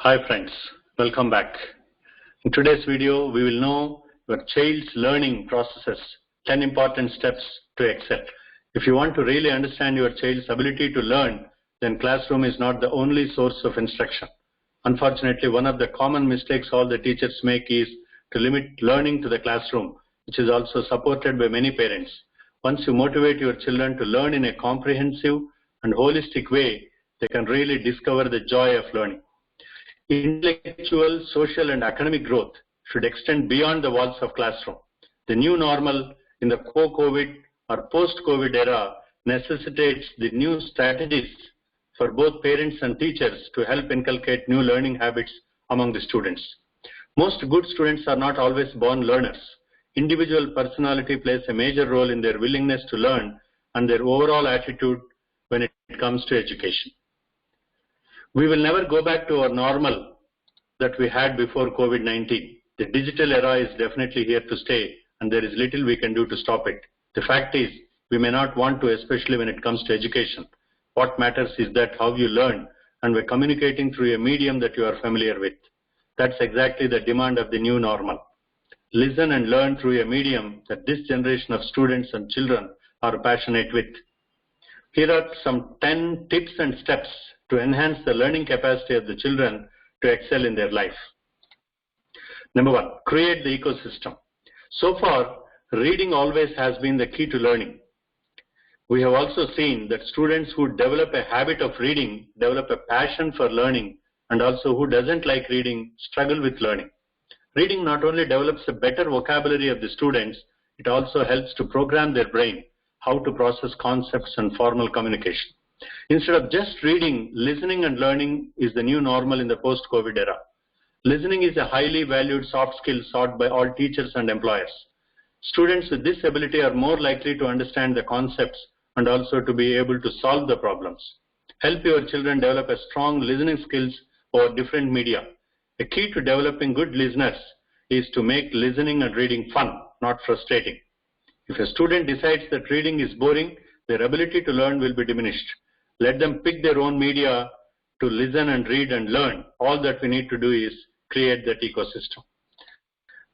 Hi friends, welcome back. In today's video, we will know your child's learning processes, 10 important steps to excel. If you want to really understand your child's ability to learn, then classroom is not the only source of instruction. Unfortunately, one of the common mistakes all the teachers make is to limit learning to the classroom, which is also supported by many parents. Once you motivate your children to learn in a comprehensive and holistic way, they can really discover the joy of learning. Intellectual, social, and academic growth should extend beyond the walls of classroom. The new normal in the co-COVID or post-COVID era necessitates the new strategies for both parents and teachers to help inculcate new learning habits among the students. Most good students are not always born learners. Individual personality plays a major role in their willingness to learn and their overall attitude when it comes to education. We will never go back to our normal that we had before COVID-19. The digital era is definitely here to stay, and there is little we can do to stop it. The fact is, we may not want to, especially when it comes to education. What matters is that how you learn, and we're communicating through a medium that you are familiar with. That's exactly the demand of the new normal. Listen and learn through a medium that this generation of students and children are passionate with. Here are some 10 tips and steps to enhance the learning capacity of the children to excel in their life. Number 1, create the ecosystem. So far, reading always has been the key to learning. We have also seen that students who develop a habit of reading develop a passion for learning, and also who doesn't like reading struggle with learning. Reading not only develops a better vocabulary of the students, it also helps to program their brain how to process concepts and formal communication. Instead of just reading, listening and learning is the new normal in the post-COVID era. Listening is a highly valued soft skill sought by all teachers and employers. Students with this ability are more likely to understand the concepts and also to be able to solve the problems. Help your children develop a strong listening skills over different media. A key to developing good listeners is to make listening and reading fun, not frustrating. If a student decides that reading is boring, their ability to learn will be diminished. Let them pick their own media to listen and read and learn. All that we need to do is create that ecosystem.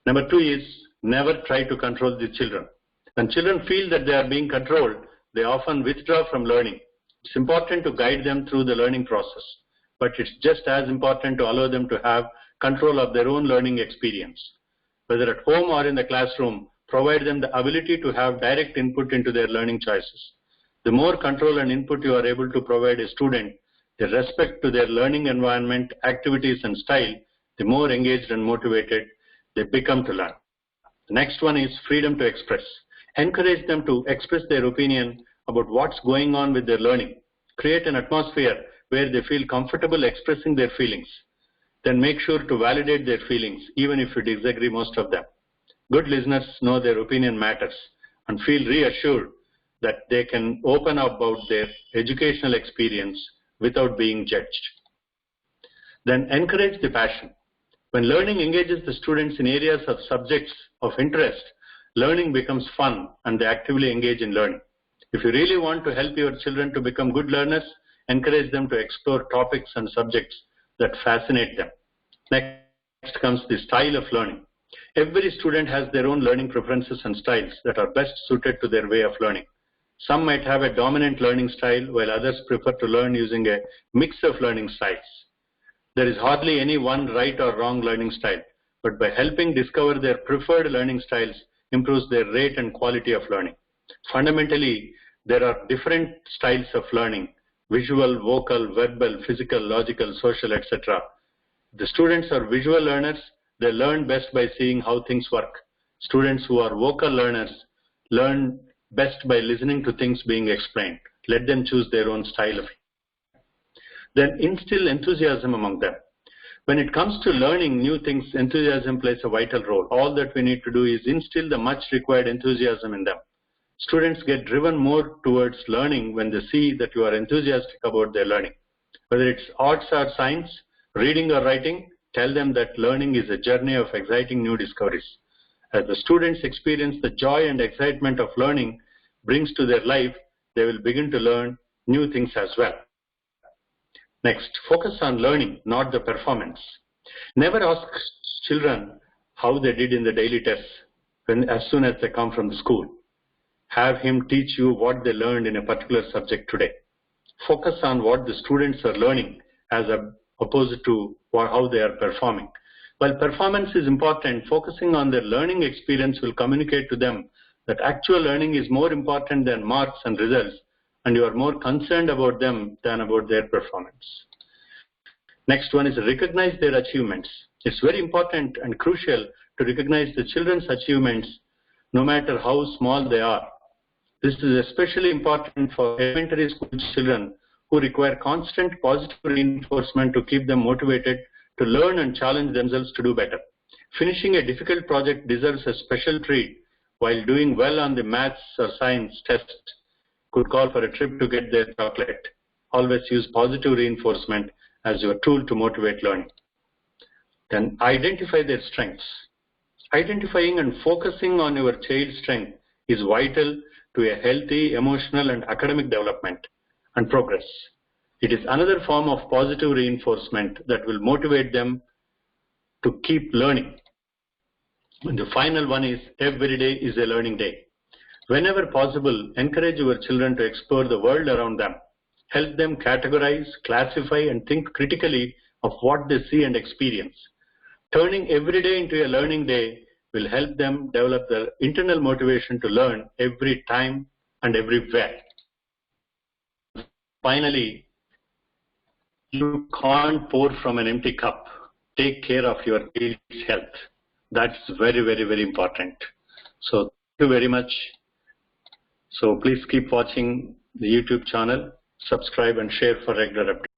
Number 2 is never try to control the children. When children feel that they are being controlled, they often withdraw from learning. It's important to guide them through the learning process, but it's just as important to allow them to have control of their own learning experience. Whether at home or in the classroom, provide them the ability to have direct input into their learning choices. The more control and input you are able to provide a student, the respect to their learning environment, activities and style, the more engaged and motivated they become to learn. The next one is freedom to express. Encourage them to express their opinion about what's going on with their learning. Create an atmosphere where they feel comfortable expressing their feelings. Then make sure to validate their feelings, even if you disagree most of them. Good listeners know their opinion matters and feel reassured that they can open up about their educational experience without being judged. Then encourage the passion. When learning engages the students in areas of subjects of interest, learning becomes fun and they actively engage in learning. If you really want to help your children to become good learners, encourage them to explore topics and subjects that fascinate them. Next comes the style of learning. Every student has their own learning preferences and styles that are best suited to their way of learning. Some might have a dominant learning style, while others prefer to learn using a mix of learning styles. There is hardly any one right or wrong learning style, but by helping discover their preferred learning styles improves their rate and quality of learning. Fundamentally, there are different styles of learning: visual, vocal, verbal, physical, logical, social, etc. The students are visual learners. They learn best by seeing how things work. Students who are vocal learners learn best by listening to things being explained. Let them choose their own style of it. Then instill enthusiasm among them. When it comes to learning new things, enthusiasm plays a vital role. All that we need to do is instill the much required enthusiasm in them. Students get driven more towards learning when they see that you are enthusiastic about their learning. Whether it's arts or science, reading or writing, tell them that learning is a journey of exciting new discoveries. As the students experience the joy and excitement of learning brings to their life, they will begin to learn new things as well. Next, focus on learning, not the performance. Never ask children how they did in the daily tests as soon as they come from the school. Have him teach you what they learned in a particular subject today. Focus on what the students are learning as opposed to how they are performing. While performance is important, focusing on their learning experience will communicate to them that actual learning is more important than marks and results, and you are more concerned about them than about their performance. Next one is recognize their achievements. It's very important and crucial to recognize the children's achievements no matter how small they are. This is especially important for elementary school children who require constant positive reinforcement to keep them motivated to learn and challenge themselves to do better. Finishing a difficult project deserves a special treat, while doing well on the maths or science test could call for a trip to get their chocolate. Always use positive reinforcement as your tool to motivate learning. Then identify their strengths. Identifying and focusing on your child's strength is vital to a healthy emotional and academic development and progress. It is another form of positive reinforcement that will motivate them to keep learning. And the final one is every day is a learning day. Whenever possible, encourage your children to explore the world around them. Help them categorize, classify, and think critically of what they see and experience. Turning every day into a learning day will help them develop their internal motivation to learn every time and everywhere. Finally, you can't pour from an empty cup. Take care of your child's health. That's very, very, very important. So thank you very much. So please keep watching the YouTube channel, subscribe and share for regular updates.